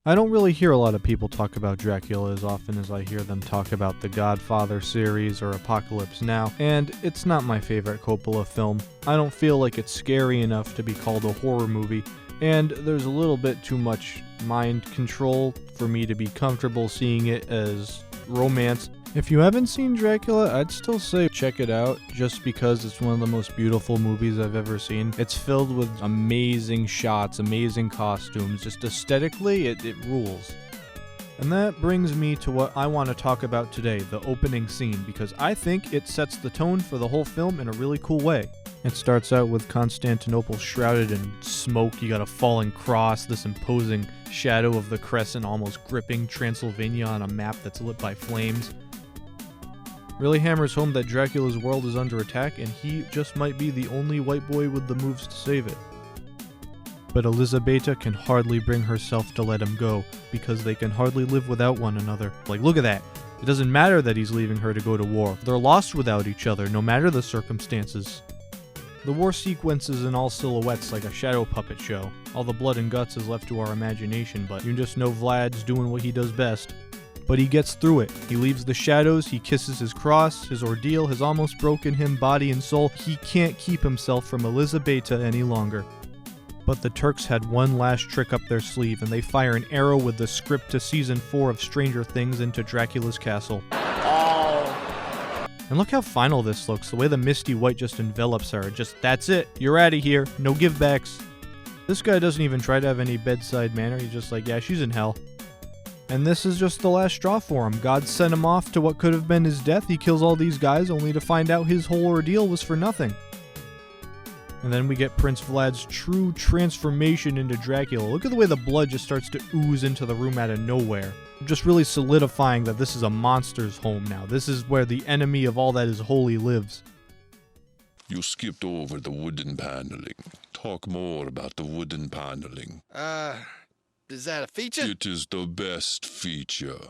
I don't really hear a lot of people talk about Dracula as often as I hear them talk about the Godfather series or Apocalypse Now, and it's not my favorite Coppola film. I don't feel like it's scary enough to be called a horror movie, and there's a little bit too much mind control for me to be comfortable seeing it as romance. If you haven't seen Dracula, I'd still say check it out, just because it's one of the most beautiful movies I've ever seen. It's filled with amazing shots, amazing costumes, just aesthetically, it rules. And that brings me to what I want to talk about today, the opening scene, because I think it sets the tone for the whole film in a really cool way. It starts out with Constantinople shrouded in smoke. You got a falling cross, this imposing shadow of the crescent almost gripping Transylvania on a map that's lit by flames. Really hammers home that Dracula's world is under attack, and he just might be the only white boy with the moves to save it. But Elisabetta can hardly bring herself to let him go, because they can hardly live without one another. Like, look at that. It doesn't matter that he's leaving her to go to war. They're lost without each other, no matter the circumstances. The war sequence is in all silhouettes like a shadow puppet show. All the blood and guts is left to our imagination, but you just know Vlad's doing what he does best. But he gets through it. He leaves the shadows, he kisses his cross, his ordeal has almost broken him body and soul. He can't keep himself from Elisabetta any longer. But the Turks had one last trick up their sleeve, and they fire an arrow with the script to season 4 of Stranger Things into Dracula's castle. Oh. And look how final this looks, the way the misty white just envelops her. Just, that's it, you're out of here, no givebacks. This guy doesn't even try to have any bedside manner, he's just like, yeah, she's in hell. And this is just the last straw for him. God sent him off to what could have been his death. He kills all these guys only to find out his whole ordeal was for nothing. And then we get Prince Vlad's true transformation into Dracula. Look at the way the blood just starts to ooze into the room out of nowhere. Just really solidifying that this is a monster's home now. This is where the enemy of all that is holy lives. You skipped over the wooden paneling. Talk more about the wooden paneling. Is that a feature? It is the best feature.